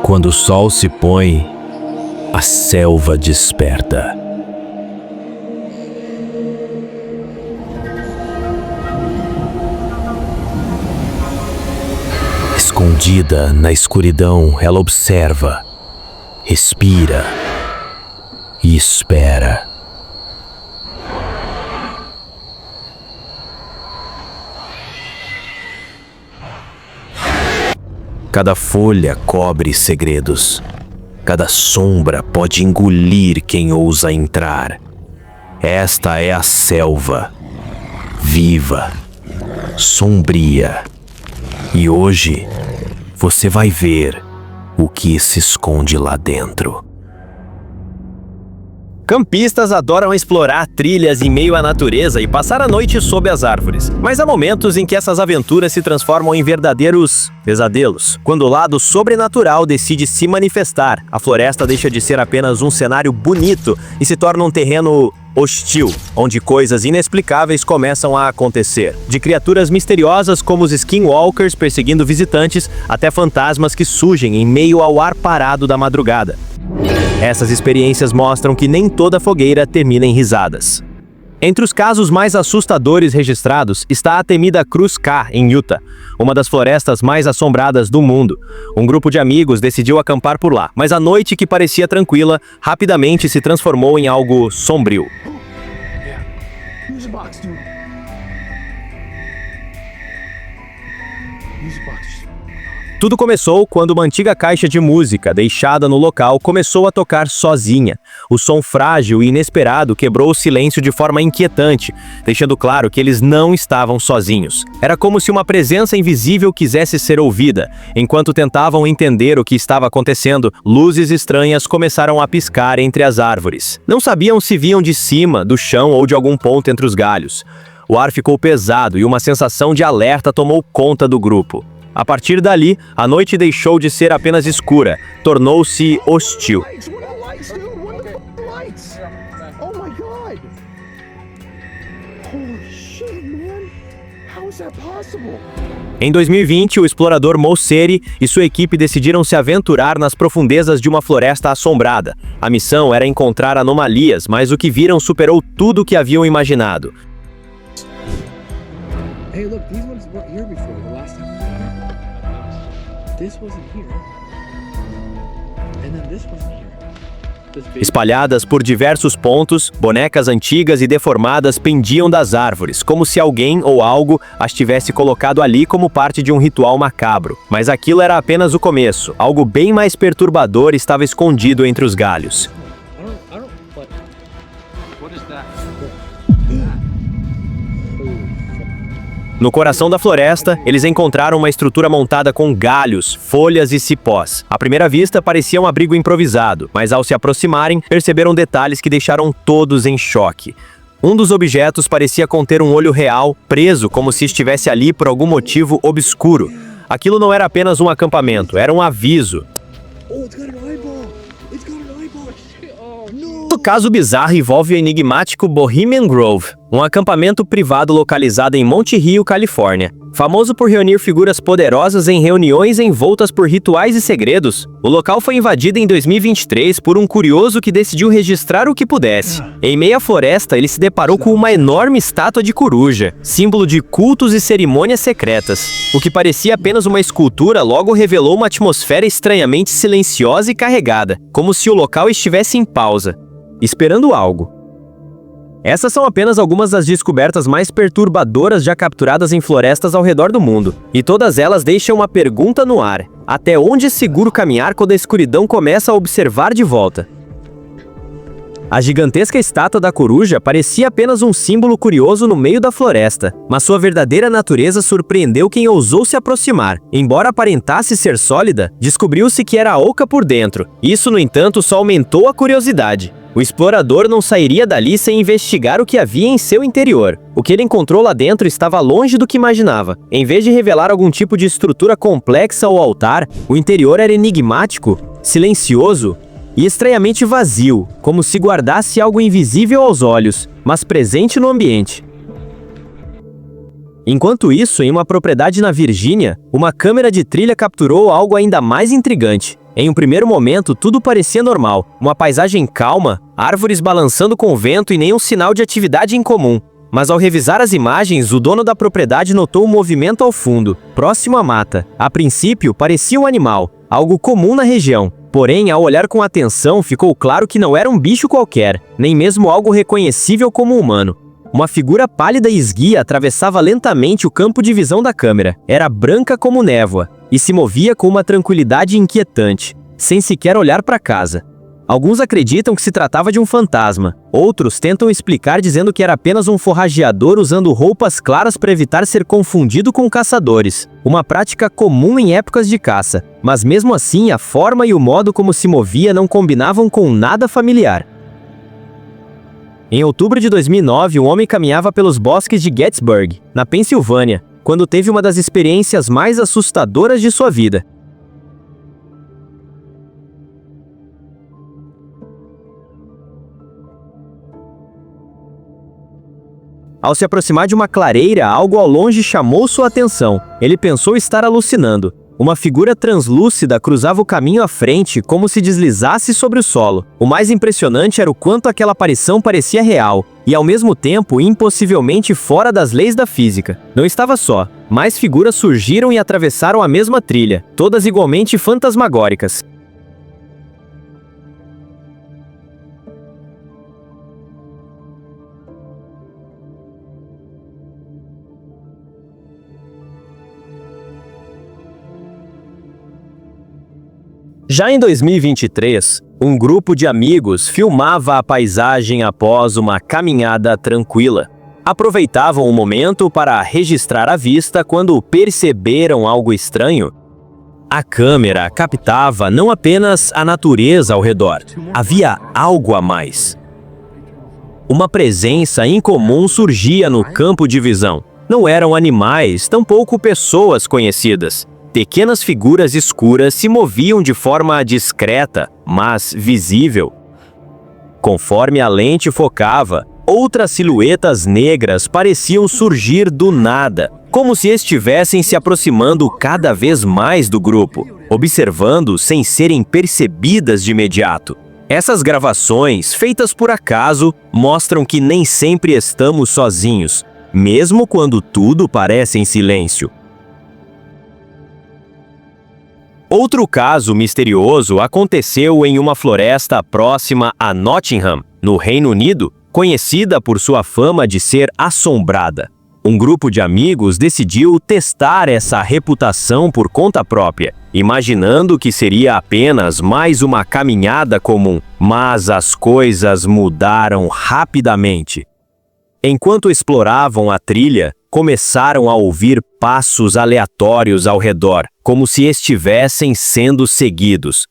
Quando o sol se põe, a selva desperta. Escondida na escuridão, ela observa, respira e espera. Cada folha cobre segredos. Cada sombra pode engolir quem ousa entrar. Esta é a selva, viva, sombria. E hoje, você vai ver o que se esconde lá dentro. Campistas adoram explorar trilhas em meio à natureza e passar a noite sob as árvores. Mas há momentos em que essas aventuras se transformam em verdadeiros pesadelos. Quando o lado sobrenatural decide se manifestar, a floresta deixa de ser apenas um cenário bonito e se torna um terreno hostil, onde coisas inexplicáveis começam a acontecer. De criaturas misteriosas como os skinwalkers perseguindo visitantes, até fantasmas que surgem em meio ao ar parado da madrugada. Essas experiências mostram que nem toda fogueira termina em risadas. Entre os casos mais assustadores registrados está a temida Cruz K, em Utah, uma das florestas mais assombradas do mundo. Um grupo de amigos decidiu acampar por lá, mas a noite que parecia tranquila rapidamente se transformou em algo sombrio. Tudo começou quando uma antiga caixa de música deixada no local começou a tocar sozinha. O som frágil e inesperado quebrou o silêncio de forma inquietante, deixando claro que eles não estavam sozinhos. Era como se uma presença invisível quisesse ser ouvida. Enquanto tentavam entender o que estava acontecendo, luzes estranhas começaram a piscar entre as árvores. Não sabiam se vinham de cima, do chão ou de algum ponto entre os galhos. O ar ficou pesado e uma sensação de alerta tomou conta do grupo. A partir dali, a noite deixou de ser apenas escura, tornou-se hostil. Em 2020, o explorador Mosseri e sua equipe decidiram se aventurar nas profundezas de uma floresta assombrada. A missão era encontrar anomalias, mas o que viram superou tudo o que haviam imaginado. Hey, look, these ones weren't here before the last time. This wasn't here. And then this wasn't here. Espalhadas por diversos pontos, bonecas antigas e deformadas pendiam das árvores, como se alguém ou algo as tivesse colocado ali como parte de um ritual macabro. Mas aquilo era apenas o começo. Algo bem mais perturbador estava escondido entre os galhos. No coração da floresta, eles encontraram uma estrutura montada com galhos, folhas e cipós. À primeira vista, parecia um abrigo improvisado, mas ao se aproximarem, perceberam detalhes que deixaram todos em choque. Um dos objetos parecia conter um olho real, preso como se estivesse ali por algum motivo obscuro. Aquilo não era apenas um acampamento, era um aviso. O caso bizarro envolve o enigmático Bohemian Grove, um acampamento privado localizado em Monte Rio, Califórnia. Famoso por reunir figuras poderosas em reuniões envoltas por rituais e segredos, o local foi invadido em 2023 por um curioso que decidiu registrar o que pudesse. Em meio à floresta, ele se deparou com uma enorme estátua de coruja, símbolo de cultos e cerimônias secretas. O que parecia apenas uma escultura logo revelou uma atmosfera estranhamente silenciosa e carregada, como se o local estivesse em pausa, esperando algo. Essas são apenas algumas das descobertas mais perturbadoras já capturadas em florestas ao redor do mundo. E todas elas deixam uma pergunta no ar. Até onde é seguro caminhar quando a escuridão começa a observar de volta? A gigantesca estátua da coruja parecia apenas um símbolo curioso no meio da floresta, mas sua verdadeira natureza surpreendeu quem ousou se aproximar. Embora aparentasse ser sólida, descobriu-se que era oca por dentro. Isso, no entanto, só aumentou a curiosidade. O explorador não sairia dali sem investigar o que havia em seu interior. O que ele encontrou lá dentro estava longe do que imaginava. Em vez de revelar algum tipo de estrutura complexa ou altar, o interior era enigmático, silencioso e estranhamente vazio, como se guardasse algo invisível aos olhos, mas presente no ambiente. Enquanto isso, em uma propriedade na Virgínia, uma câmera de trilha capturou algo ainda mais intrigante. Em um primeiro momento, tudo parecia normal, uma paisagem calma, árvores balançando com o vento e nenhum sinal de atividade incomum. Mas ao revisar as imagens, o dono da propriedade notou um movimento ao fundo, próximo à mata. A princípio, parecia um animal, algo comum na região. Porém, ao olhar com atenção, ficou claro que não era um bicho qualquer, nem mesmo algo reconhecível como humano. Uma figura pálida e esguia atravessava lentamente o campo de visão da câmera. Era branca como névoa e se movia com uma tranquilidade inquietante, sem sequer olhar para casa. Alguns acreditam que se tratava de um fantasma. Outros tentam explicar dizendo que era apenas um forrageador usando roupas claras para evitar ser confundido com caçadores. Uma prática comum em épocas de caça. Mas mesmo assim, a forma e o modo como se movia não combinavam com nada familiar. Em outubro de 2009, um homem caminhava pelos bosques de Gettysburg, na Pensilvânia, quando teve uma das experiências mais assustadoras de sua vida. Ao se aproximar de uma clareira, algo ao longe chamou sua atenção. Ele pensou estar alucinando. Uma figura translúcida cruzava o caminho à frente, como se deslizasse sobre o solo. O mais impressionante era o quanto aquela aparição parecia real, e ao mesmo tempo impossivelmente fora das leis da física. Não estava só. Mais figuras surgiram e atravessaram a mesma trilha, todas igualmente fantasmagóricas. Já em 2023, um grupo de amigos filmava a paisagem após uma caminhada tranquila. Aproveitavam o momento para registrar a vista quando perceberam algo estranho. A câmera captava não apenas a natureza ao redor, havia algo a mais. Uma presença incomum surgia no campo de visão. Não eram animais, tampouco pessoas conhecidas. Pequenas figuras escuras se moviam de forma discreta, mas visível. Conforme a lente focava, outras silhuetas negras pareciam surgir do nada, como se estivessem se aproximando cada vez mais do grupo, observando sem serem percebidas de imediato. Essas gravações, feitas por acaso, mostram que nem sempre estamos sozinhos, mesmo quando tudo parece em silêncio. Outro caso misterioso aconteceu em uma floresta próxima a Nottingham, no Reino Unido, conhecida por sua fama de ser assombrada. Um grupo de amigos decidiu testar essa reputação por conta própria, imaginando que seria apenas mais uma caminhada comum, mas as coisas mudaram rapidamente. Enquanto exploravam a trilha, começaram a ouvir passos aleatórios ao redor, como se estivessem sendo seguidos.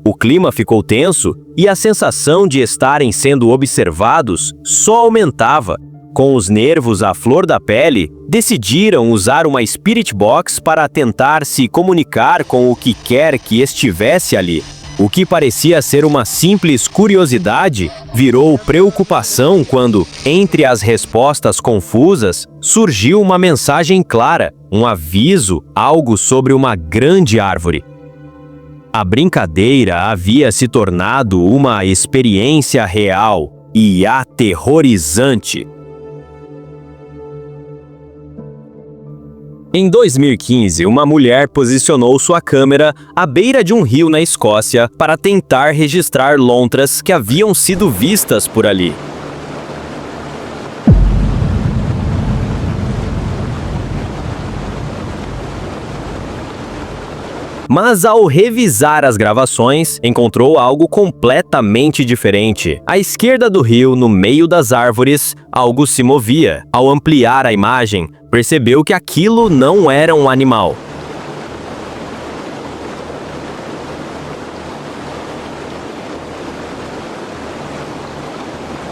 O clima ficou tenso e a sensação de estarem sendo observados só aumentava. Com os nervos à flor da pele, decidiram usar uma Spirit Box para tentar se comunicar com o que quer que estivesse ali. O que parecia ser uma simples curiosidade virou preocupação quando, entre as respostas confusas, surgiu uma mensagem clara, um aviso, algo sobre uma grande árvore. A brincadeira havia se tornado uma experiência real e aterrorizante. Em 2015, uma mulher posicionou sua câmera à beira de um rio na Escócia para tentar registrar lontras que haviam sido vistas por ali. Mas ao revisar as gravações, encontrou algo completamente diferente. À esquerda do rio, no meio das árvores, algo se movia. Ao ampliar a imagem, percebeu que aquilo não era um animal.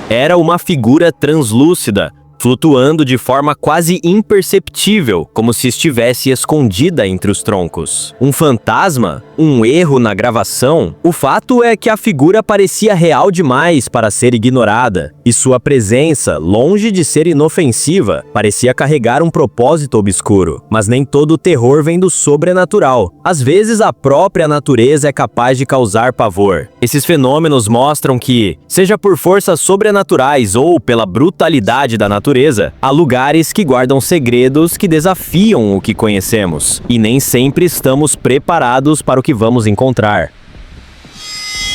Era uma figura translúcida, flutuando de forma quase imperceptível, como se estivesse escondida entre os troncos. Um fantasma? Um erro na gravação? O fato é que a figura parecia real demais para ser ignorada, e sua presença, longe de ser inofensiva, parecia carregar um propósito obscuro. Mas nem todo o terror vem do sobrenatural. Às vezes a própria natureza é capaz de causar pavor. Esses fenômenos mostram que, seja por forças sobrenaturais ou pela brutalidade da natureza, há lugares que guardam segredos que desafiam o que conhecemos, e nem sempre estamos preparados para o que vamos encontrar.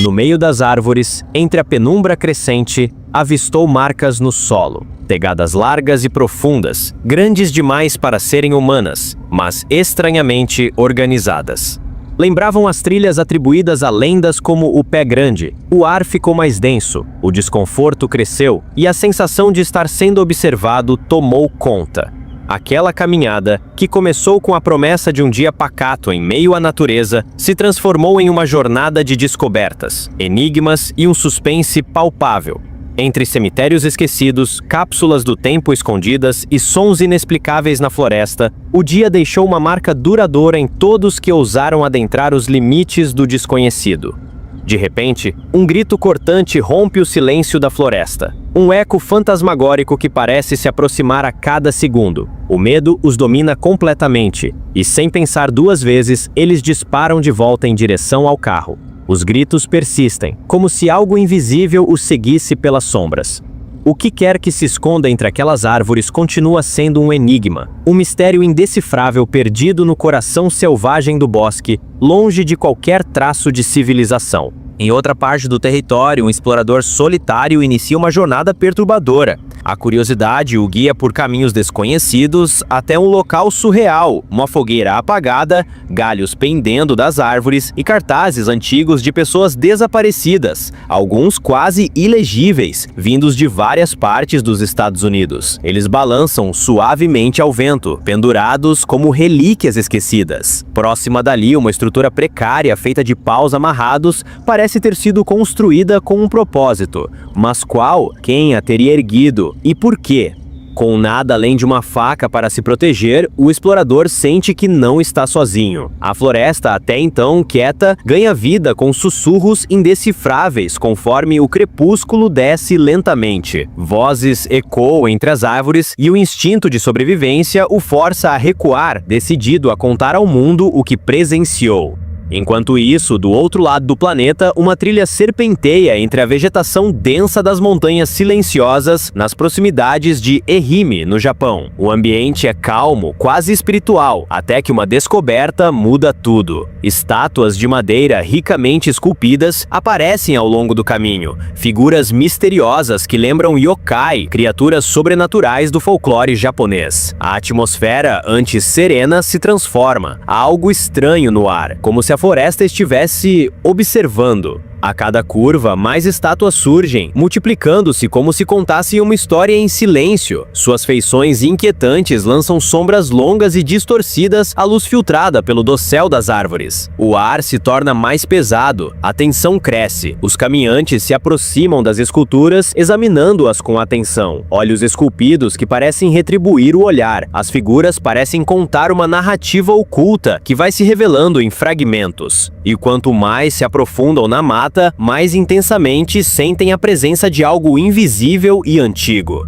No meio das árvores, entre a penumbra crescente, avistou marcas no solo. Pegadas largas e profundas, grandes demais para serem humanas, mas estranhamente organizadas. Lembravam as trilhas atribuídas a lendas como o Pé Grande. O ar ficou mais denso, o desconforto cresceu e a sensação de estar sendo observado tomou conta. Aquela caminhada, que começou com a promessa de um dia pacato em meio à natureza, se transformou em uma jornada de descobertas, enigmas e um suspense palpável. Entre cemitérios esquecidos, cápsulas do tempo escondidas e sons inexplicáveis na floresta, o dia deixou uma marca duradoura em todos que ousaram adentrar os limites do desconhecido. De repente, um grito cortante rompe o silêncio da floresta. Um eco fantasmagórico que parece se aproximar a cada segundo. O medo os domina completamente, e sem pensar duas vezes, eles disparam de volta em direção ao carro. Os gritos persistem, como se algo invisível os seguisse pelas sombras. O que quer que se esconda entre aquelas árvores continua sendo um enigma, um mistério indecifrável perdido no coração selvagem do bosque, longe de qualquer traço de civilização. Em outra parte do território, um explorador solitário inicia uma jornada perturbadora. A curiosidade o guia por caminhos desconhecidos até um local surreal, uma fogueira apagada, galhos pendendo das árvores e cartazes antigos de pessoas desaparecidas, alguns quase ilegíveis, vindos de várias partes dos Estados Unidos. Eles balançam suavemente ao vento, pendurados como relíquias esquecidas. Próxima dali, uma estrutura precária feita de paus amarrados parece ter sido construída com um propósito. Mas qual? Quem a teria erguido? E por quê? Com nada além de uma faca para se proteger, o explorador sente que não está sozinho. A floresta, até então quieta, ganha vida com sussurros indecifráveis conforme o crepúsculo desce lentamente. Vozes ecoam entre as árvores e o instinto de sobrevivência o força a recuar, decidido a contar ao mundo o que presenciou. Enquanto isso, do outro lado do planeta, uma trilha serpenteia entre a vegetação densa das montanhas silenciosas nas proximidades de Ehime, no Japão. O ambiente é calmo, quase espiritual, até que uma descoberta muda tudo. Estátuas de madeira ricamente esculpidas aparecem ao longo do caminho, figuras misteriosas que lembram yokai, criaturas sobrenaturais do folclore japonês. A atmosfera, antes serena, se transforma. Há algo estranho no ar, como se a floresta estivesse observando. A cada curva, mais estátuas surgem, multiplicando-se como se contassem uma história em silêncio. Suas feições inquietantes lançam sombras longas e distorcidas à luz filtrada pelo dossel das árvores. O ar se torna mais pesado, a tensão cresce. Os caminhantes se aproximam das esculturas, examinando-as com atenção. Olhos esculpidos que parecem retribuir o olhar. As figuras parecem contar uma narrativa oculta que vai se revelando em fragmentos. E quanto mais se aprofundam na mata, mais intensamente sentem a presença de algo invisível e antigo.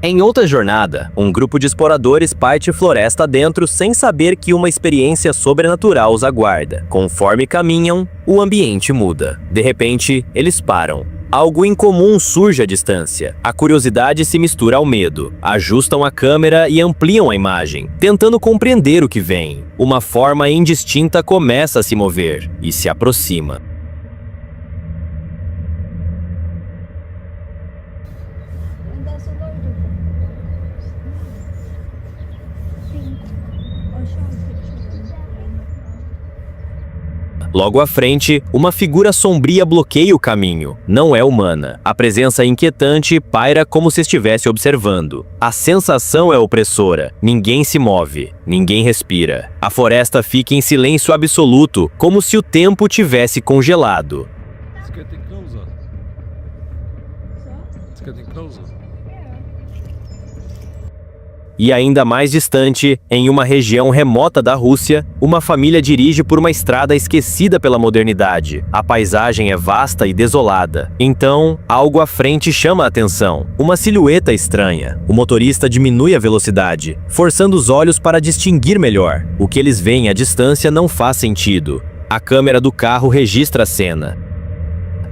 Em outra jornada, um grupo de exploradores parte floresta adentro sem saber que uma experiência sobrenatural os aguarda. Conforme caminham, o ambiente muda. De repente, eles param. Algo incomum surge à distância. A curiosidade se mistura ao medo. Ajustam a câmera e ampliam a imagem, tentando compreender o que vem. Uma forma indistinta começa a se mover e se aproxima. Logo à frente, uma figura sombria bloqueia o caminho. Não é humana. A presença inquietante paira como se estivesse observando. A sensação é opressora. Ninguém se move. Ninguém respira. A floresta fica em silêncio absoluto, como se o tempo tivesse congelado. It's getting closer. It's getting closer. E ainda mais distante, em uma região remota da Rússia, uma família dirige por uma estrada esquecida pela modernidade. A paisagem é vasta e desolada. Então, algo à frente chama a atenção. Uma silhueta estranha. O motorista diminui a velocidade, forçando os olhos para distinguir melhor. O que eles veem à distância não faz sentido. A câmera do carro registra a cena.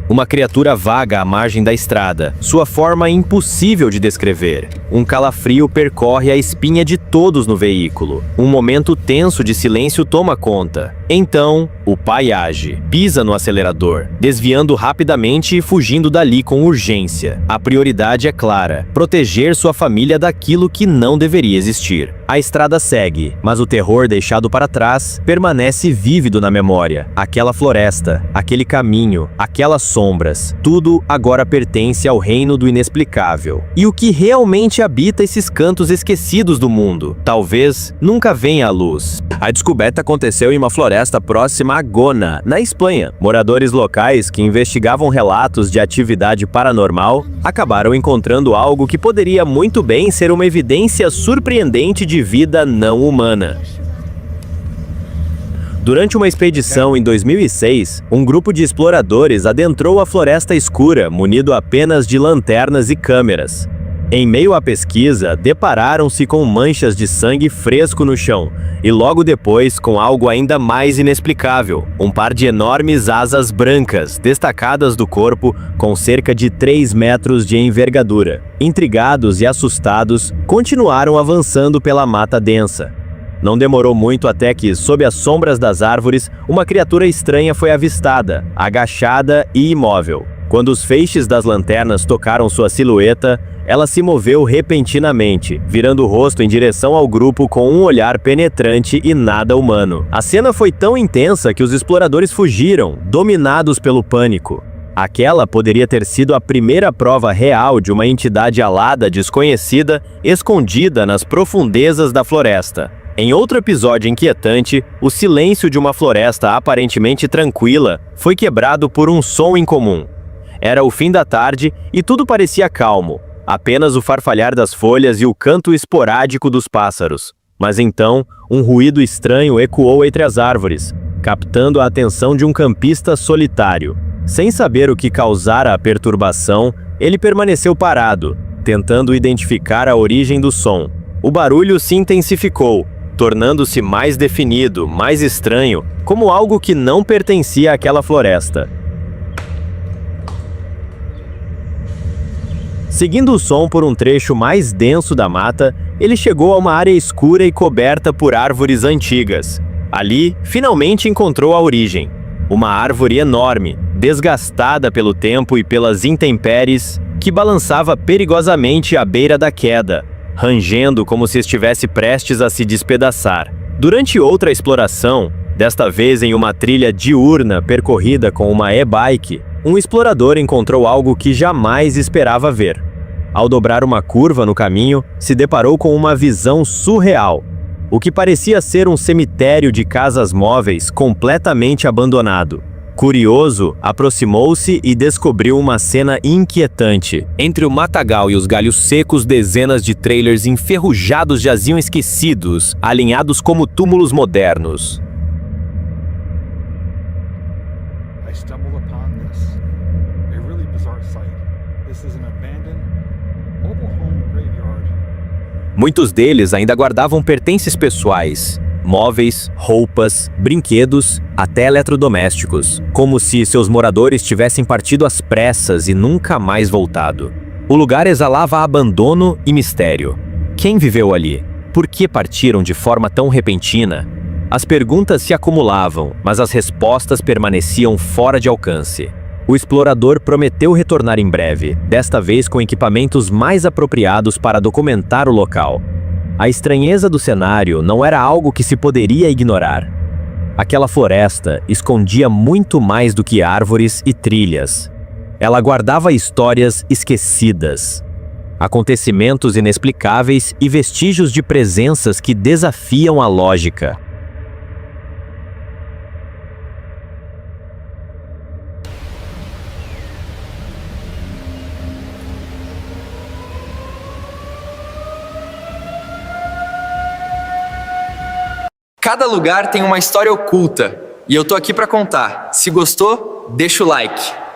Uma criatura vaga à margem da estrada, sua forma é impossível de descrever. Um calafrio percorre a espinha de todos no veículo. Um momento tenso de silêncio toma conta. Então, o pai age, pisa no acelerador, desviando rapidamente e fugindo dali com urgência. A prioridade é clara: proteger sua família daquilo que não deveria existir. A estrada segue, mas o terror deixado para trás permanece vívido na memória. Aquela floresta, aquele caminho, aquelas sombras, tudo agora pertence ao reino do inexplicável. E o que realmente habita esses cantos esquecidos do mundo, talvez nunca venha à luz. A descoberta aconteceu em uma floresta próxima a Gona, na Espanha. Moradores locais que investigavam relatos de atividade paranormal acabaram encontrando algo que poderia muito bem ser uma evidência surpreendente de vida não humana. Durante uma expedição em 2006, um grupo de exploradores adentrou a floresta escura, munido apenas de lanternas e câmeras. Em meio à pesquisa, depararam-se com manchas de sangue fresco no chão, e logo depois com algo ainda mais inexplicável: um par de enormes asas brancas, destacadas do corpo, com cerca de 3 metros de envergadura. Intrigados e assustados, continuaram avançando pela mata densa. Não demorou muito até que, sob as sombras das árvores, uma criatura estranha foi avistada, agachada e imóvel. Quando os feixes das lanternas tocaram sua silhueta, ela se moveu repentinamente, virando o rosto em direção ao grupo com um olhar penetrante e nada humano. A cena foi tão intensa que os exploradores fugiram, dominados pelo pânico. Aquela poderia ter sido a primeira prova real de uma entidade alada desconhecida, escondida nas profundezas da floresta. Em outro episódio inquietante, o silêncio de uma floresta aparentemente tranquila foi quebrado por um som incomum. Era o fim da tarde e tudo parecia calmo, apenas o farfalhar das folhas e o canto esporádico dos pássaros. Mas então, um ruído estranho ecoou entre as árvores, captando a atenção de um campista solitário. Sem saber o que causara a perturbação, ele permaneceu parado, tentando identificar a origem do som. O barulho se intensificou, tornando-se mais definido, mais estranho, como algo que não pertencia àquela floresta. Seguindo o som por um trecho mais denso da mata, ele chegou a uma área escura e coberta por árvores antigas. Ali, finalmente encontrou a origem. Uma árvore enorme, desgastada pelo tempo e pelas intempéries, que balançava perigosamente à beira da queda, rangendo como se estivesse prestes a se despedaçar. Durante outra exploração, desta vez em uma trilha diurna percorrida com uma e-bike, um explorador encontrou algo que jamais esperava ver. Ao dobrar uma curva no caminho, se deparou com uma visão surreal. O que parecia ser um cemitério de casas móveis completamente abandonado. Curioso, aproximou-se e descobriu uma cena inquietante. Entre o matagal e os galhos secos, dezenas de trailers enferrujados jaziam esquecidos, alinhados como túmulos modernos. I stumbled upon this. A really bizarre sight. This is an abandoned mobile home graveyard. Muitos deles ainda guardavam pertences pessoais, móveis, roupas, brinquedos, até eletrodomésticos, como se seus moradores tivessem partido às pressas e nunca mais voltado. O lugar exalava abandono e mistério. Quem viveu ali? Por que partiram de forma tão repentina? As perguntas se acumulavam, mas as respostas permaneciam fora de alcance. O explorador prometeu retornar em breve, desta vez com equipamentos mais apropriados para documentar o local. A estranheza do cenário não era algo que se poderia ignorar. Aquela floresta escondia muito mais do que árvores e trilhas. Ela guardava histórias esquecidas, acontecimentos inexplicáveis e vestígios de presenças que desafiam a lógica. Cada lugar tem uma história oculta e eu tô aqui pra contar. Se gostou, deixa o like.